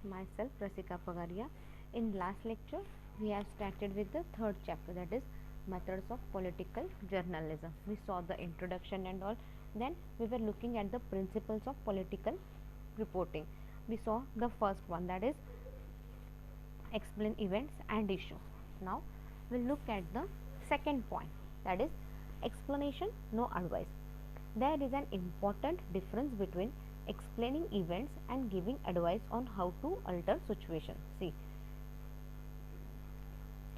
myself Rasika Pagaria. In last lecture, we have started with the third chapter, that is methods of political journalism. We saw the introduction and all. Then we were looking at the principles of political reporting. We saw the first one, that is explain events and issue. Now we'll look at the second point, that is explanation, no advice. There is an important difference between explaining events and giving advice on how to alter situation. See,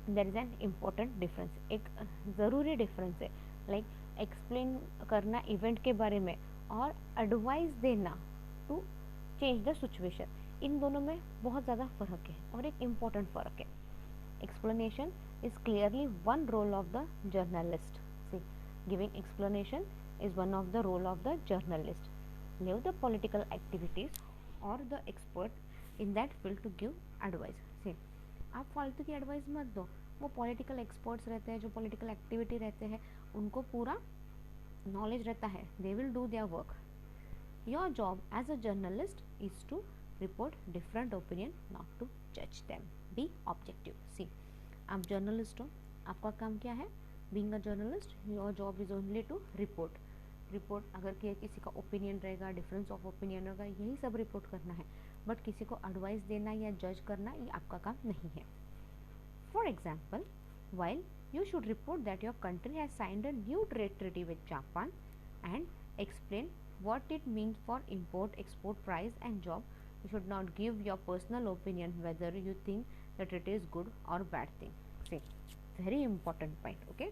there is an important difference, एक ज़रूरी difference है, like explain करना event के बारे में और advice देना to change the situation. इन दोनों में बहुत ज़्यादा फ़र्क है और एक इम्पॉर्टेंट फ़र्क है. Explanation is clearly one role of the journalist. See, giving explanation is one of the role of the journalist. Leave the political activities or the expert in that field to give advice. See, आप फालतू की advice मत दो. वो political experts रहते हैं, जो political activity रहते हैं, उनको पूरा नॉलेज रहता है. They will do their work. Your job as a journalist is to report different opinion, not to judge them. Be objective. See, आप जर्नलिस्ट हो, आपका काम क्या है? Being a journalist, your job is only to report. अगर किसी का opinion रहेगा, डिफरेंस ऑफ ओपिनियन होगा, यही सब रिपोर्ट करना है. बट किसी को एडवाइस देना या जज करना ये आपका काम नहीं है. For example, while you should report that your country has signed a new trade treaty with Japan and explain what it means for import, export, price and job, you should not give your personal opinion whether you think that it is good or bad thing. See, very important point. Okay,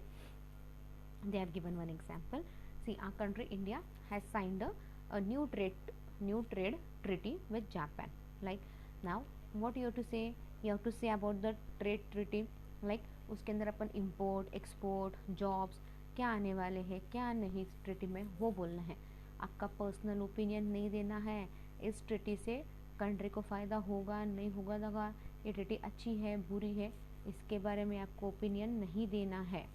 they have given one example. See, our country India has signed a new trade treaty with Japan. Like, now what you have to say? You have to say about the trade treaty, like उसके अंदर अपन import, export, jobs क्या आने वाले हैं, क्या नहीं इस treaty में, वो बोलना है. आपका पर्सनल ओपिनियन नहीं देना है. इस ट्रीटी से कंट्री को फ़ायदा होगा नहीं होगा, लगा ये ट्रीटी अच्छी है बुरी है, इसके बारे में आपको ओपिनियन नहीं देना है.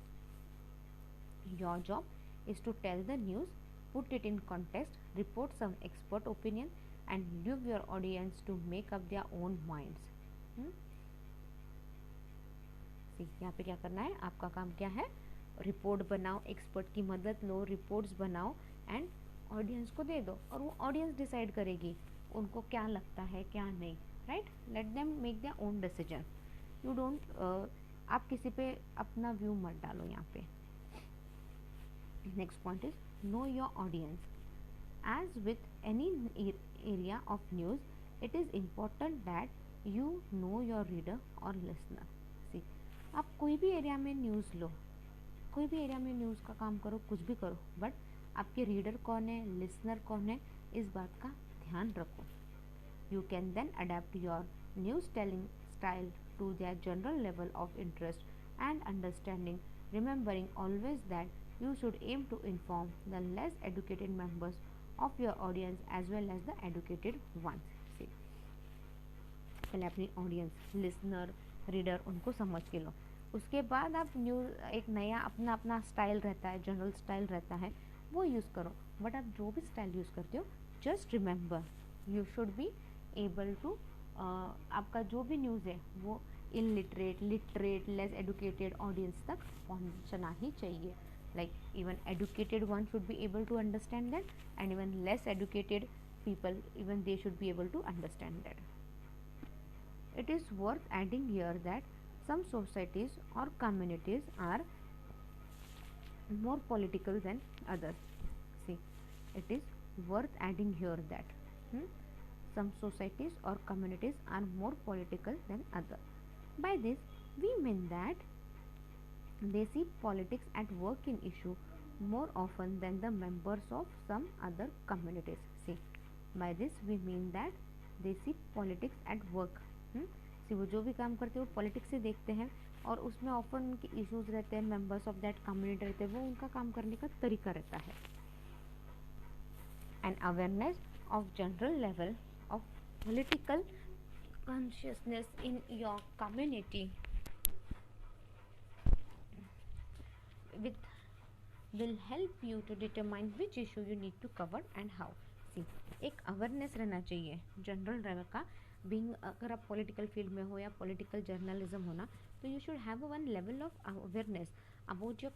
Your job is to tell the news, put it in context, report some expert opinion and leave your audience to make up their own minds. यहाँ पे क्या करना है, आपका काम क्या है? रिपोर्ट बनाओ, एक्सपर्ट की मदद लो, रिपोर्ट्स बनाओ एंड ऑडियंस को दे दो और वो ऑडियंस डिसाइड करेगी उनको क्या लगता है क्या नहीं. Right, let them make their own decision. You don't, आप किसी पे अपना व्यू मत डालो यहाँ पे. Next point is know your audience. As with any area of news, it is important that you know your reader और लिसनर. सी, आप कोई भी एरिया में न्यूज़ लो, कोई भी एरिया में न्यूज़ का काम करो, कुछ भी करो, बट आपके रीडर कौन है, लिसनर कौन है, इस बात का ध्यान रखो. You can then adapt your news telling style to their general level of interest and understanding, remembering always that you should aim to inform the less educated members of your audience as well as the educated ones. से पहले अपनी audience, listener, reader उनको समझ के लो. उसके बाद आप news, एक नया अपना स्टाइल रहता है, जनरल स्टाइल रहता है, वो यूज़ करो. बट आप जो भी स्टाइल यूज़ करते हो, just remember you should be able to, आपका जो भी न्यूज़ है वो illiterate, literate, less educated audience तक पहुंचना ही चाहिए. Like even educated one should be able to understand that and even less educated people, even they should be able to understand that. It is worth adding here that some societies or communities are more political than others. See, it is worth adding here that some societies or communities are more political than others. By this, we mean that they see politics at work in issue more often than the members of some other communities. See, by this we mean that they see politics at work. वो जो भी काम करते हैं वो politics से देखते हैं और उसमें ऑफन उनके इश्यूज रहते हैं, मेंबर्स ऑफ दैट कम्युनिटी रहते हैं, वो उनका काम करने का तरीका रहता है. And awareness of general level of political consciousness in your community will help you to determine which issue you need to cover and how. सी, एक अवेयरनेस रहना चाहिए जनरल लेवल का बीइंग, अगर आप पॉलिटिकल फील्ड में हो या पॉलिटिकल जर्नलिज्म हो ना, तो you should have one level of awareness about your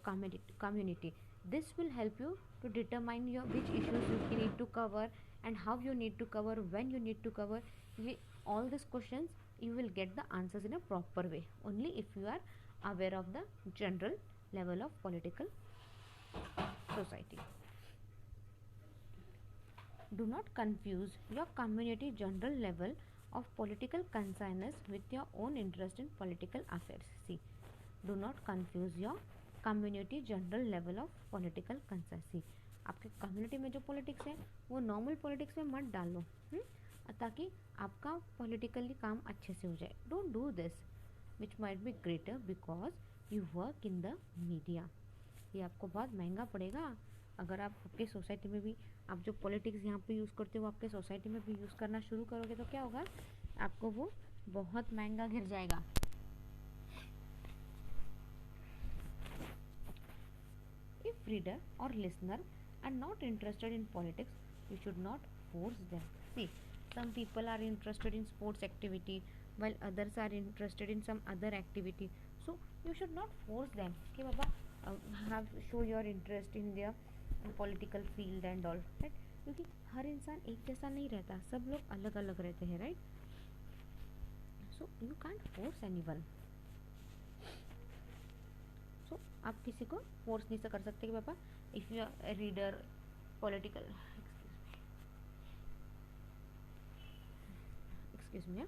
community. This will help you to determine your which issues you need to cover and how you need to cover, when you need to cover. All these questions you will get the answers in a proper way only if you are aware of the general level of political society. Do not confuse your community general level of political consciousness with your own interest in political affairs. See, do not confuse your community general level of political consciousness. आपके community में जो politics है वो normal politics में मत डालो, ताकि आपका पॉलिटिकली काम अच्छे से हो जाए. Don't do this which might be greater because you work in the media. ये आपको बहुत महंगा पड़ेगा. अगर आप आपकी सोसाइटी में भी आप जो पॉलिटिक्स यहाँ पे यूज़ करते हो आपके सोसाइटी में भी यूज़ करना शुरू करोगे तो क्या होगा, आपको वो बहुत महंगा गिर जाएगा. If reader or listener are not interested in politics, you should not force them. See, some people are interested in sports activity while others are interested in some other activity. So you should not force them कि बाबा have show your interest in their political field and all, right? क्योंकि हर इंसान एक जैसा नहीं रहता, सब लोग अलग अलग रहते हैं, right? So you can't force anyone. सो आप किसी को फोर्स नहीं कर सकते कि पापा if you are reader political excuse me,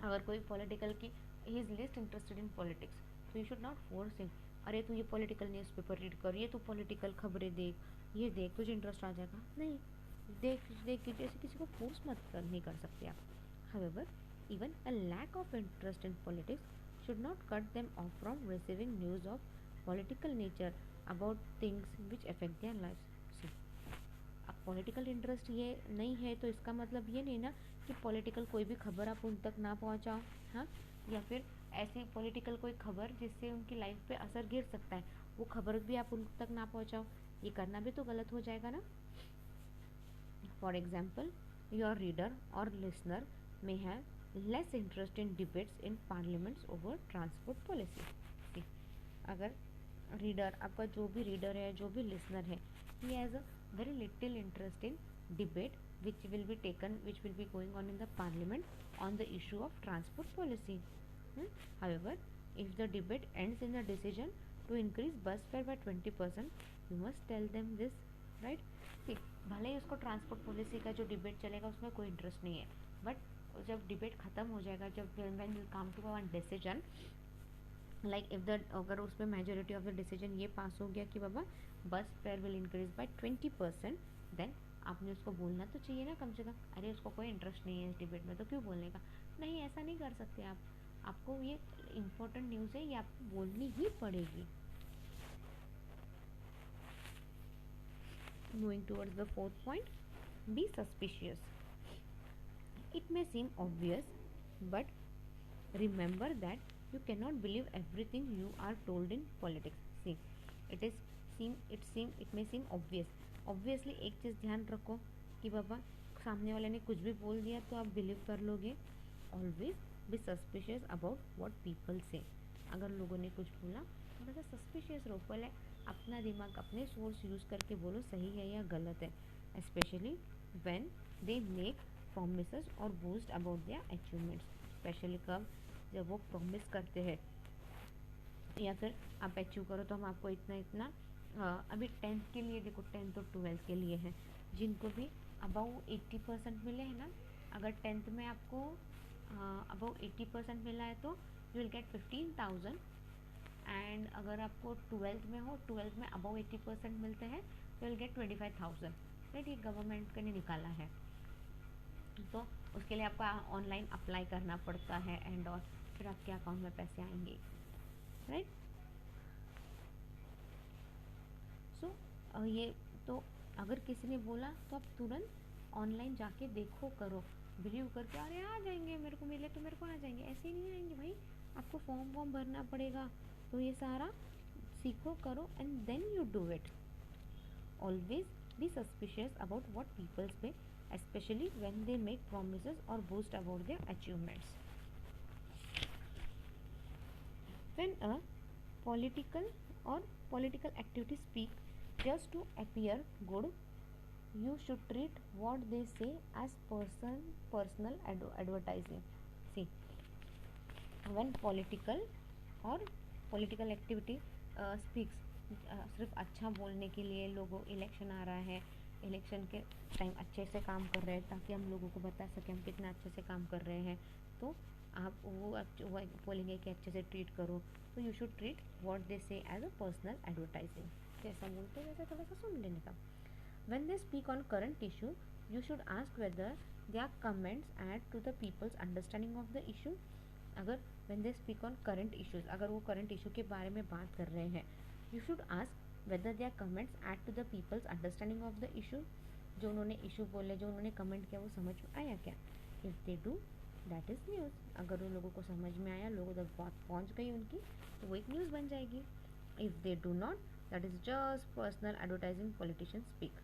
अगर कोई पॉलिटिकल की he is least interested in politics तो you should not force him. अरे तू ये पॉलिटिकल न्यूज़पेपर रीड कर, ये तू पॉलिटिकल खबरें देख, ये देख, तुझे इंटरेस्ट आ जाएगा. नहीं, देख देख के जैसे किसी को फोर्स नहीं कर सकते आप. However, even a lack of interest in politics should not cut them off from receiving news of political nature about things which affect their lives. See, अब पॉलिटिकल इंटरेस्ट ये नहीं है तो इसका मतलब ये नहीं ना कि पॉलिटिकल कोई भी खबर आप उन तक ना पहुंचाओ, हाँ, या फिर ऐसी पॉलिटिकल कोई खबर जिससे उनकी लाइफ पे असर गिर सकता है वो खबर भी आप उन तक ना पहुंचाओ. ये करना भी तो गलत हो जाएगा ना. फॉर एग्जाम्पल, योर रीडर और listener may have less interest in debates in parliaments over transport policy. See, अगर रीडर आपका जो भी रीडर है जो भी लिसनर है he has a very little interest in debate which will be taken which will be going on in the parliament on the issue of transport policy. However, if the debate ends in the decision to increase bus fare by 20%, you must tell them this, right? See, भले ही उसको transport policy का जो debate चलेगा उसमें कोई interest नहीं है, but जब डिबेट ख़त्म हो जाएगा, जब when will come to one decision, like if the अगर उसमें मेजोरिटी ऑफ द डिसीजन ये पास हो गया कि बाबा bus fare will increase by 20%, then आपने उसको बोलना तो चाहिए ना कम से कम. अरे उसको कोई इंटरेस्ट नहीं है इस डिबेट में तो क्यों बोलने का. नहीं, ऐसा नहीं कर सकते आप. आपको ये इम्पोर्टेंट न्यूज़ है, ये आपको बोलनी ही पड़ेगी. Moving towards the fourth point, be suspicious. It may seem obvious, but remember that you cannot believe everything you are told in politics. See, it may seem obvious. Obviously, एक चीज़ ध्यान रखो कि बाबा सामने वाले ने कुछ भी बोल दिया तो आप बिलीव कर लोगे. Always be suspicious about what people say. अगर लोगों ने कुछ बोला थोड़ा सा सस्पिशियस रहो. पहले अपना दिमाग अपने सोर्स यूज़ करके बोलो सही है या गलत है. Especially when they make promises और boast about their achievements. Specially कब, जब वो प्रॉमिस करते हैं या फिर आप अचीव करो तो हम आपको इतना इतना. अभी 10th के लिए देखो, 10th और 12th के लिए हैं जिनको भी अबाउ 80% मिले हैं ना. अगर 10th में आपको अबाउ 80% मिला है तो यू विल गेट 15,000. एंड अगर आपको 12th में हो, 12th में अबाउ 80% मिलते हैं तो विल गेट 25,000. राइट, ये गवर्नमेंट ने निकाला है. तो उसके लिए आपको ऑनलाइन अप्लाई करना पड़ता है एंड और फिर आपके अकाउंट में पैसे आएंगे. राइट, सो ये तो अगर किसी ने बोला तो आप तुरंत ऑनलाइन जाके देखो, करो, बिलीव करके अरे आ जाएंगे, मेरे को मिले तो मेरे को आ जाएंगे. ऐसे ही नहीं आएंगे भाई, आपको फॉर्म भरना पड़ेगा. तो ये सारा सीखो, करो and then you do it. Always be suspicious about what people say especially when they make promises or boast about their achievements. When a political or political activity speak just to appear good, you should treat what they say as personal advertising. See, when political or political activity speaks सिर्फ अच्छा बोलने के लिए, लोगों election आ रहा है, election के time अच्छे से काम कर रहे हैं ताकि हम लोगों को बता सकें हम कितना अच्छे से काम कर रहे हैं, तो आप वो बोलेंगे कि अच्छे से ट्रीट करो, तो you should treat what they से एज अ पर्सनल एडवर्टाइजिंग. जैसा बोलते हैं वैसे थोड़ा सा सुन लेने का. When they speak on current issue, you should ask whether their comments add to the people's understanding of the issue. अगर when they speak on current issues, अगर वो करंट इशू के बारे में बात कर रहे हैं, you should ask whether their comments add to the people's understanding of the issue. जो उन्होंने इशू बोले, जो उन्होंने कमेंट किया, वो समझ में आया क्या? if they do, that is news. अगर उन लोगों को समझ में आया, लोगों तक बात पहुंच गई उनकी, तो वो एक न्यूज़ बन जाएगी. if they do not, that is just personal advertising politicians speak.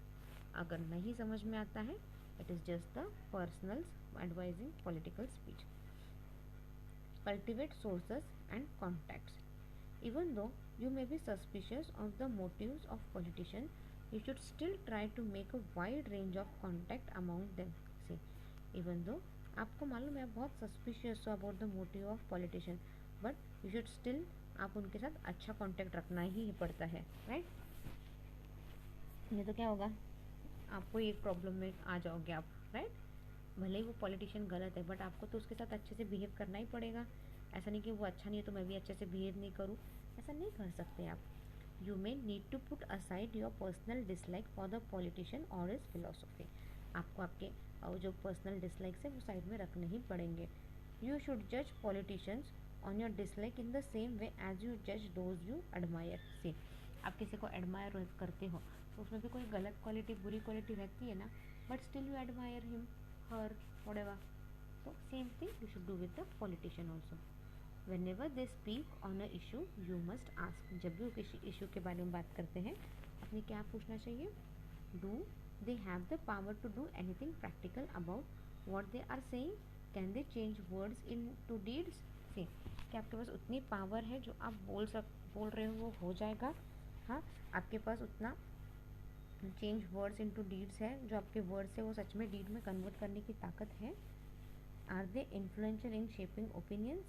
अगर नहीं समझ में आता है, it is just the personal advising political speech. Cultivate sources and contacts. Even though you may be suspicious of the motives of politicians, you should still try to make a wide range of contact among them. See, even though आपको मालूम है बहुत suspicious हो about the motive of politician, but you should still आप उनके साथ अच्छा contact रखना ही पड़ता है, राइट? नहीं तो क्या होगा, आपको एक प्रॉब्लम में आ जाओगे आप, राइट? भले ही वो पॉलिटिशियन गलत है, बट आपको तो उसके साथ अच्छे से बिहेव करना ही पड़ेगा. ऐसा नहीं कि वो अच्छा नहीं है तो मैं भी अच्छे से बिहेव नहीं करूँ, ऐसा नहीं कर सकते आप. You may need to put aside your personal dislike for the politician और इज फिलोसफी. आपको आपके जो पर्सनल डिसलाइक्स है वो साइड में रखने ही पड़ेंगे. यू शुड जज politicians on your dislike in the same way as you जज दोज यू एडमायर. से आप किसी को एडमायर करते हो तो उसमें भी कोई गलत क्वालिटी, बुरी क्वालिटी रहती है ना, but still you admire him, her, whatever. So same thing you should do with the politician also. Whenever they speak on a issue, you must ask. जब भी वो किसी इशू के बारे में बात करते हैं, अपने क्या पूछना चाहिए? Do they have the power to do anything practical about what they are saying? Can they change words into deeds? See, क्या आपके पास उतनी पावर है जो आप बोल रहे हो वो हो जाएगा? हाँ, आपके पास उतना चेंज वर्ड्स इनटू डीड्स है, जो आपके वर्ड्स है वो सच में डीड में कन्वर्ट करने की ताकत है. Are they influential in shaping opinions?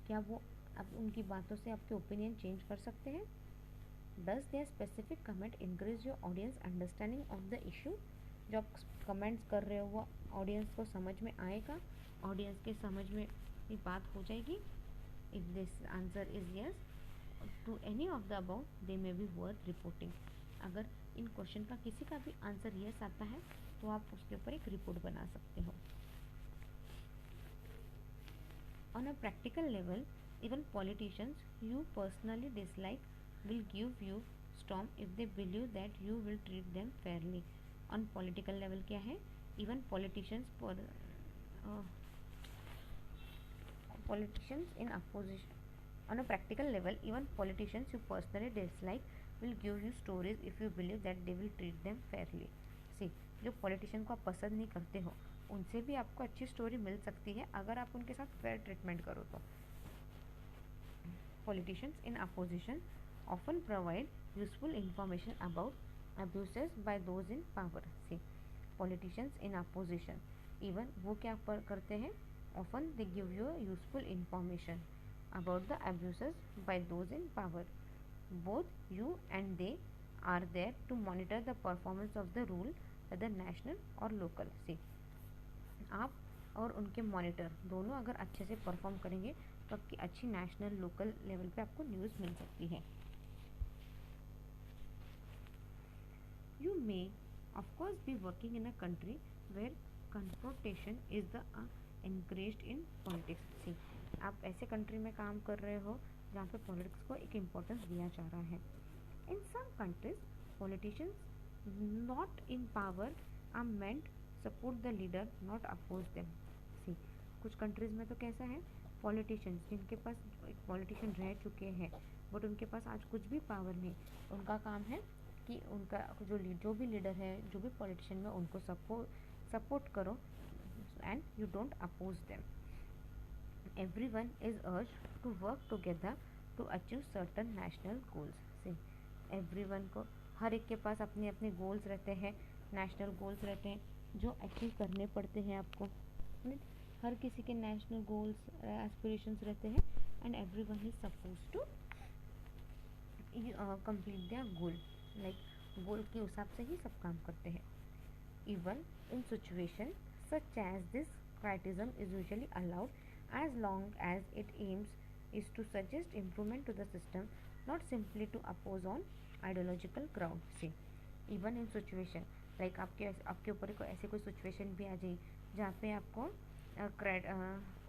क्या वो आप उनकी बातों से आपके ओपिनियन चेंज कर सकते हैं? Does their specific comment increase your audience understanding of the issue? जो आप कमेंट्स कर रहे हो वो ऑडियंस को समझ में आएगा, ऑडियंस के समझ में ये बात हो जाएगी? If this answer is yes to any of the above, they may be worth reporting. अगर इन क्वेश्चन का किसी का भी आंसर यस आता है तो आप उसके ऊपर एक रिपोर्ट बना सकते हो. On a practical level, even politicians you personally dislike will give you storm if they believe that you will treat them Fairlie. On political level क्या है? Even politicians in opposition. On a practical level, even politicians you personally dislike will give you stories if you believe that they will treat them fairly. See, जो politician को आप पसंद नहीं करते हो उनसे भी आपको अच्छी स्टोरी मिल सकती है अगर आप उनके साथ फेयर ट्रीटमेंट करो तो. Politicians in opposition often provide useful information about abuses by those in power. See, politicians in opposition, even वो क्या करते हैं? Often they give you useful information about the abuses by those in power. Both you and they are there to monitor the performance of the rule, whether national or local. See, आप और उनके monitor दोनों अगर अच्छे से perform करेंगे तो आपकी अच्छी नेशनल लोकल लेवल पे आपको न्यूज़ मिल सकती है. You may of course be working in a country where confrontation is the encouraged in politics. See, आप ऐसे कंट्री में काम कर रहे हो जहाँ पे पॉलिटिक्स को एक इम्पोर्टेंस दिया जा रहा है. In some countries politicians not in power are meant support the leader not oppose them. See, कुछ कंट्रीज में तो कैसा है, पॉलिटिशियंस जिनके पास एक पॉलिटिशियन रह चुके हैं बट उनके पास आज कुछ भी पावर नहीं, उनका काम है कि उनका जो भी लीडर है, जो भी पॉलिटिशियन है, उनको सपोर्ट करो and you don't oppose them. Everyone is urged to work together to achieve certain national goals. See, everyone को हर एक के पास अपने अपने गोल्स रहते हैं, नेशनल गोल्स रहते हैं जो अचीव करने पड़ते हैं आपको. हर किसी के नेशनल गोल्स एस्पिरेशंस रहते हैं and everyone is suppose to complete their goal. Like goal के हिसाब से ही सब काम करते हैं. Even in situation such as this criticism is usually allowed as long as it aims is to suggest improvement to the system, not simply to oppose on ideological ground. See, even in situation like आपके ऊपर कोई ऐसी कोई situation भी आ जाए जहाँ पे आपको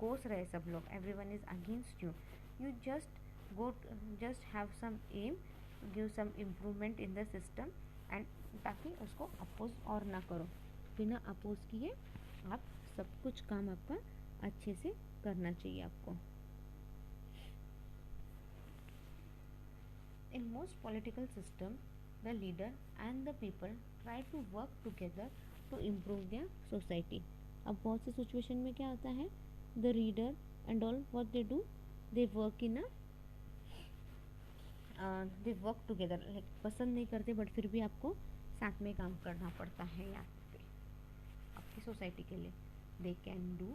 कोर्स रहे सब लोग, everyone is against you, you just have some aim, give some improvement in the system and ताकि उसको अपोज और ना करो. बिना अपोज किए आप सब कुछ काम आपका अच्छे से करना चाहिए आपको. In most political system, the leader and the people try to work together to improve their society. अब बहुत से सिचुएशन में क्या होता है, the leader and all what they do, they work in a they work together. like पसंद नहीं करते बट फिर भी आपको साथ में काम करना पड़ता है यहाँ पे आपकी सोसाइटी के लिए. They can do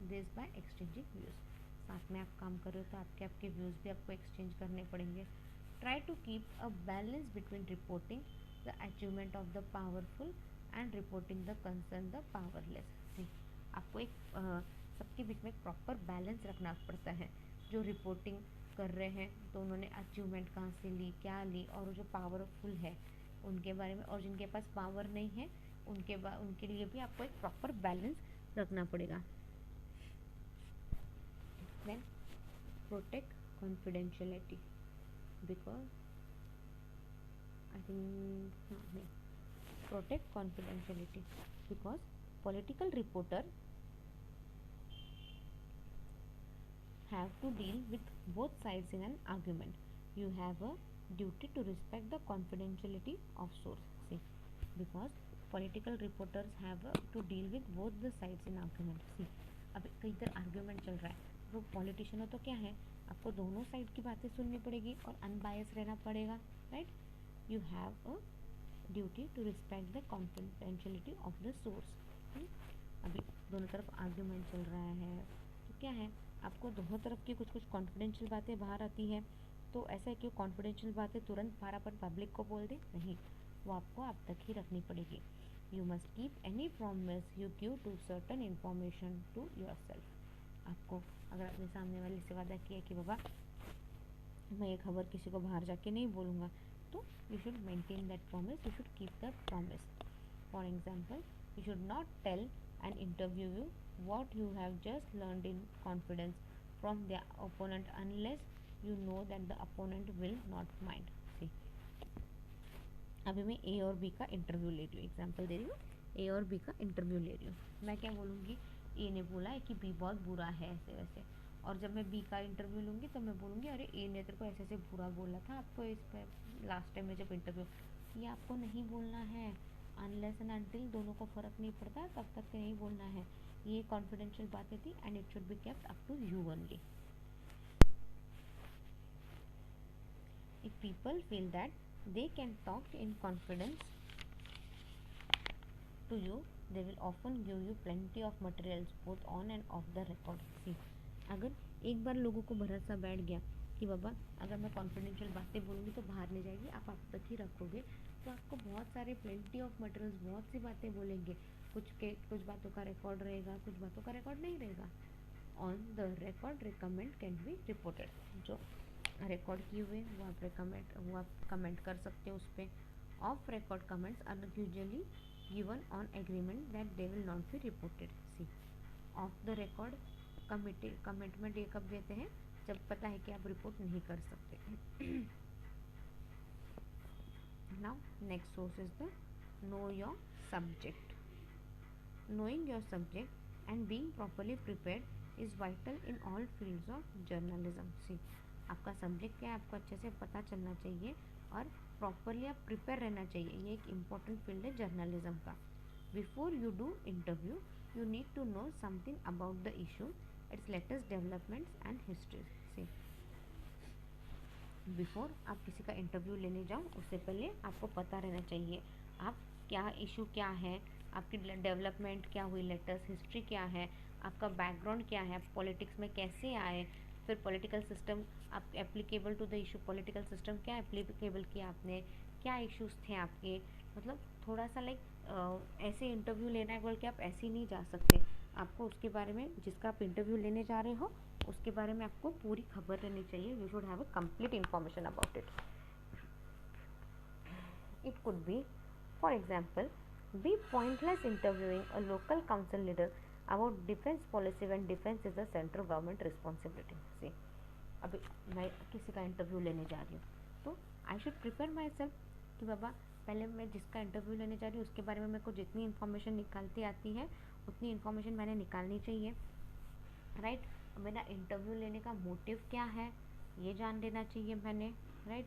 this by exchanging views. साथ में आप काम कर रहे हो तो आपके व्यूज़ भी आपको एक्सचेंज करने पड़ेंगे. Try to keep a balance between reporting the achievement of the powerful and reporting the concern the powerless. आपको एक सबके बीच में एक प्रॉपर बैलेंस रखना पड़ता है. जो रिपोर्टिंग कर रहे हैं तो उन्होंने अचीवमेंट कहाँ से ली, क्या ली, और जो पावरफुल है उनके बारे में, और जिनके पास पावर नहीं है उनके लिए भी आपको एक प्रॉपर बैलेंस रखना पड़ेगा. Then protect confidentiality because I think protect confidentiality because political reporter have to deal with both sides in an argument. You have a duty to respect the confidentiality of source. See, because political reporters have to deal with both the sides in argument. See, अब कई तरह argument चल रहा है, वो politician हो तो क्या है, आपको दोनों साइड की बातें सुननी पड़ेगी और अनबायस रहना पड़ेगा, right. You have a duty to respect the confidentiality of the source. अभी दोनों तरफ आर्ग्यूमेंट चल रहा है तो क्या है, आपको दोनों तरफ की कुछ कुछ कॉन्फिडेंशियल बातें बाहर आती है, तो ऐसा है कि कॉन्फिडेंशियल बातें तुरंत बाहर अपन पब्लिक को बोल दे, नहीं, वो आपको आप तक ही रखनी पड़ेगी. You must keep any promise you give to certain information to yourself. आपको अगर अपने सामने वाले से वादा किया कि बाबा मैं ये खबर किसी को बाहर जाके नहीं बोलूँगा, तो you should maintain that promise, you should keep that promise. For example, you should not tell an interview what you have just learned in confidence from the opponent unless you know that the opponent will not mind. See, अभी मैं ए और B का interview ले रही हूँ, example दे रही हूँ, ए और बी का इंटरव्यू ले रही हूँ. मैं क्या बोलूँगी, ए ने बोला है कि बी बहुत बुरा है ऐसे वैसे, और जब मैं बी का इंटरव्यू लूँगी तो मैं बोलूँगी अरे ए ने तेरे को ऐसे ऐसे बुरा बोला था आपको इस पर लास्ट टाइम में जब इंटरव्यू. ये आपको नहीं बोलना है, अनलेस एंड अनटिल दोनों को फ़र्क नहीं पड़ता तब तक नहीं बोलना है. ये कॉन्फिडेंशियल बातें थी and it should be kept up to you only. If people feel that they can talk in confidence to you, they will often give you plenty of materials both on and off the record. See, अगर एक बार लोगों को भरोसा बैठ गया कि बाबा अगर मैं कॉन्फिडेंशियल बातें बोलूँगी तो बाहर नहीं जाएगी, आप तक ही रखोगे, तो आपको बहुत सारे प्लेंटी ऑफ मटेरियल्स, बहुत सी बातें बोलेंगे. कुछ बातों का रिकॉर्ड रहेगा, कुछ बातों का रिकॉर्ड नहीं रहेगा. On the record recommend can be reported. जो रिकॉर्ड किए हुए वो आप कमेंट कर सकते हो उस पर. Off record comments are usually given on agreement that they will not be reported. See, off the record commitment ये कब देते हैं, जब पता है कि आप रिपोर्ट नहीं कर सकते. Now next source is the know your subject. Knowing your subject and being properly prepared is vital in all fields of journalism. See, आपका सब्जेक्ट क्या है आपको अच्छे से पता चलना चाहिए और प्रॉपरली आप प्रिपेयर रहना चाहिए. ये एक इम्पॉर्टेंट फील्ड है जर्नलिज्म का. Before you do interview, you need to know something about the issue, its latest developments and history. See, before आप किसी का इंटरव्यू लेने जाओ उससे पहले आपको पता रहना चाहिए आप क्या इशू क्या है, आपकी डेवलपमेंट क्या हुई, लेटेस्ट हिस्ट्री क्या है, आपका बैकग्राउंड क्या है, आप पॉलिटिक्स में कैसे आए, फिर पॉलिटिकल सिस्टम आप applicable to the issue, political system क्या एप्लीकेबल किया आपने, क्या इश्यूज थे आपके, मतलब थोड़ा सा लाइक ऐसे इंटरव्यू लेना है बोल के आप ऐसे ही नहीं जा सकते, आपको उसके बारे में जिसका आप इंटरव्यू लेने जा रहे हो उसके बारे में आपको पूरी खबर रहनी चाहिए. You should have a complete information about it. It could be for example be pointless interviewing a local council leader about defence policy when defence is a central government responsibility. See, अभी मैं किसी का interview लेने जा रही हूँ तो I should prepare my self कि बाबा पहले मैं जिसका इंटरव्यू लेने जा रही हूँ उसके बारे में मेरे को जितनी इन्फॉर्मेशन निकालती आती है उतनी इन्फॉर्मेशन मैंने निकालनी चाहिए, राइट. मेरा इंटरव्यू लेने का मोटिव क्या है ये जान लेना चाहिए मैंने, राइट.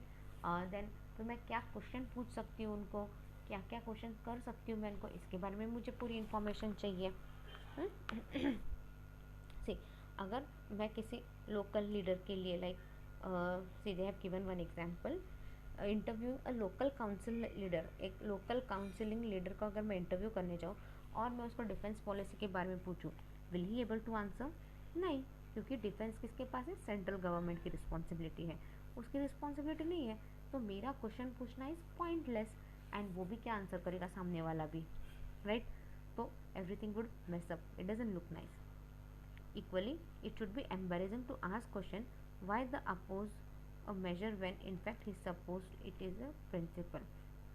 देन तो मैं क्या क्वेश्चन पूछ सकती हूँ उनको, क्या क्या क्वेश्चन कर सकती हूँ मैं उनको, इसके बारे में मुझे पूरी इन्फॉर्मेशन चाहिए. सी, अगर मैं किसी लोकल लीडर के लिए like see they have given one example interview a local council leader, एक लोकल काउंसिलिंग लीडर का अगर मैं इंटरव्यू करने जाऊँ और मैं उसको डिफेंस पॉलिसी के बारे में पूछूँ, will he able to answer? नहीं, क्योंकि डिफेंस किसके पास है, सेंट्रल गवर्नमेंट की रिस्पॉन्सिबिलिटी है, उसकी रिस्पॉन्सिबिलिटी नहीं है, तो मेरा क्वेश्चन पूछना इज पॉइंटलेस. एंड वो भी क्या आंसर करेगा, सामने वाला भी, राइट. तो everything would mess up, it doesn't look nice. Equally, it should be embarrassing to ask question why the oppose a measure when in fact he supposed it is a principle.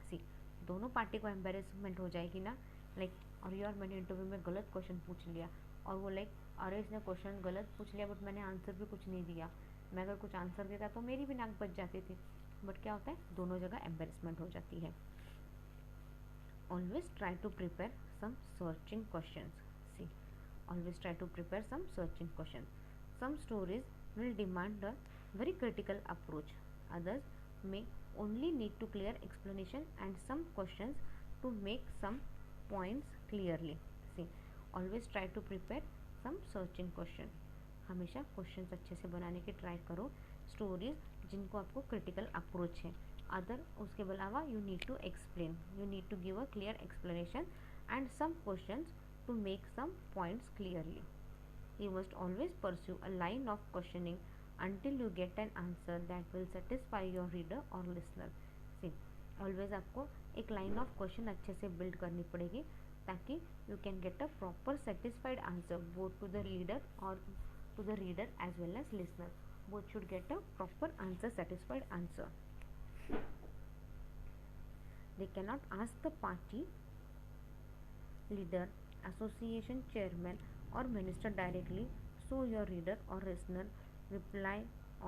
See, दोनों party को embarrassment हो जाएगी ना, like अरे यार मैंने interview में गलत क्वेश्चन पूछ लिया, और वो लाइक अरे इसने क्वेश्चन गलत पूछ लिया बट मैंने आंसर भी कुछ नहीं दिया, मैं अगर कुछ आंसर देता तो मेरी भी नाक बच जाती थी. बट क्या होता है, दोनों जगह एम्बेरसमेंट हो जाती है. Always try to prepare some searching questions. See, always try to prepare some searching questions. Some stories will demand a very critical approach, others may only need to clear explanation and some questions to make some points clearly. See, always try to prepare some searching question. हमेशा questions अच्छे से बनाने की try करो, stories जिनको आपको critical approach है. Other उसके अलावा you need to explain, you need to give a clear explanation and some questions to make some points clearly. You must always pursue a line of questioning until you get an answer that will satisfy your reader or listener. See, always आपको एक line of question अच्छे से build करनी पड़ेगी ताकि you can get a proper satisfied answer both to the leader or to the reader as well as listener. Both should get a proper answer, satisfied answer. They cannot ask the party leader, association chairman or minister directly, so your reader or listener reply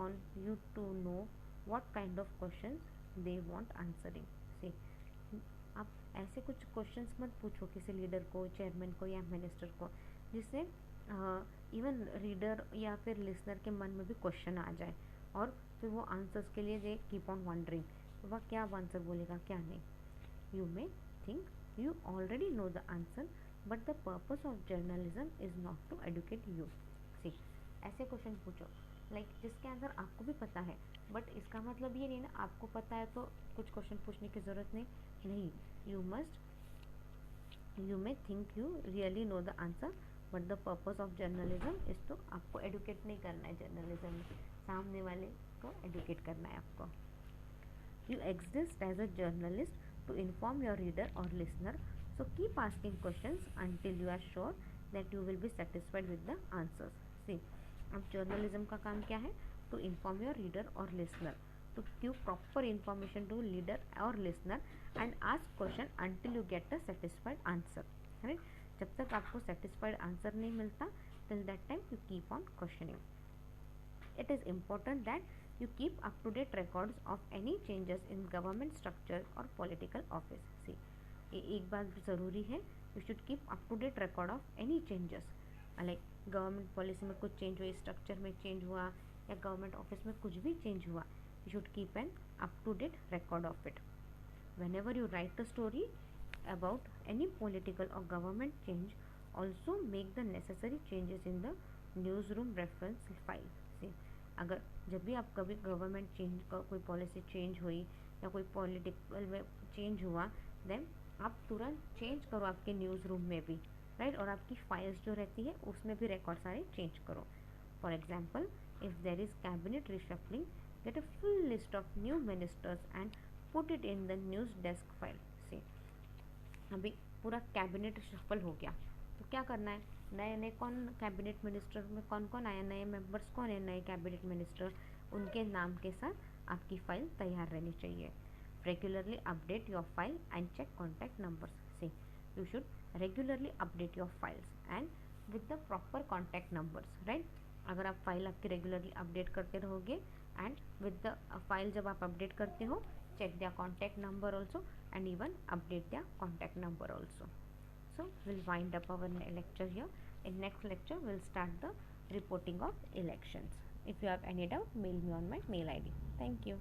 on you to know what kind of questions they want answering. See, आप ऐसे कुछ questions मत पूछो किसी leader को, chairman को या minister को जिससे इवन रीडर या फिर लिसनर के मन में भी क्वेश्चन आ जाए और फिर वो आंसर्स के लिए दे कीप ऑन वंडरिंग वह क्या आंसर बोलेगा क्या नहीं. You may think you already know the answer but the purpose of journalism is not to educate you. See, ऐसे क्वेश्चन पूछो लाइक जिसके आंसर आपको भी पता है बट इसका मतलब ये नहीं ना आपको पता है तो कुछ क्वेश्चन पूछने की ज़रूरत नहीं. You may think you really know the answer but the purpose of journalism is तो आपको एडुकेट नहीं करना है, जर्नलिज्म में सामने वाले को एडुकेट करना है आपको. You exist as a journalist to inform your reader or listener, so keep asking questions until you are sure that you will be satisfied with the answers. See, अब journalism का काम क्या है, to inform your reader or listener, to give proper information to leader or listener and ask question until you get a satisfied answer, right? जब तक आपको satisfied answer नहीं मिलता till that time you keep on questioning. It is important that you keep up to date records of any changes in government structure or political office. See, एक बात ज़रूरी है, you should keep up to date record of any changes. Like government policy में कुछ change हुआ, structure में change हुआ या गवर्नमेंट ऑफिस में कुछ भी चेंज हुआ, you should keep an up to date record of it. Whenever you write a story, about any political or government change, also make the necessary changes in the newsroom reference file. See, अगर जब भी आप कभी government change का कोई policy change हुई या कोई पॉलिटिकल में चेंज हुआ, देन आप तुरंत चेंज करो आपके न्यूज़ रूम में भी, राइट, और आपकी फाइल्स जो रहती है उसमें भी रिकॉर्ड सारे चेंज करो. For example, if there is cabinet reshuffling, get a full list of new ministers and put it in the news desk file. से अभी पूरा कैबिनेट शफल हो गया तो क्या करना है, नए नए कौन कैबिनेट मिनिस्टर में कौन कौन आया, नए मेंबर्स कौन है, नए कैबिनेट मिनिस्टर, उनके नाम के साथ आपकी फ़ाइल तैयार रहनी चाहिए. Regularly update your file and check contact numbers. See, you should regularly update your files and with the proper contact numbers, right. अगर आप फाइल आपकी रेगुलरली अपडेट करते रहोगे एंड विद द फाइल जब आप अपडेट करते हो, check their contact number also and even update their contact number also. So we'll wind up our lecture here. In next lecture we'll start the reporting of elections. If you have any doubt, mail me on my mail ID. Thank you.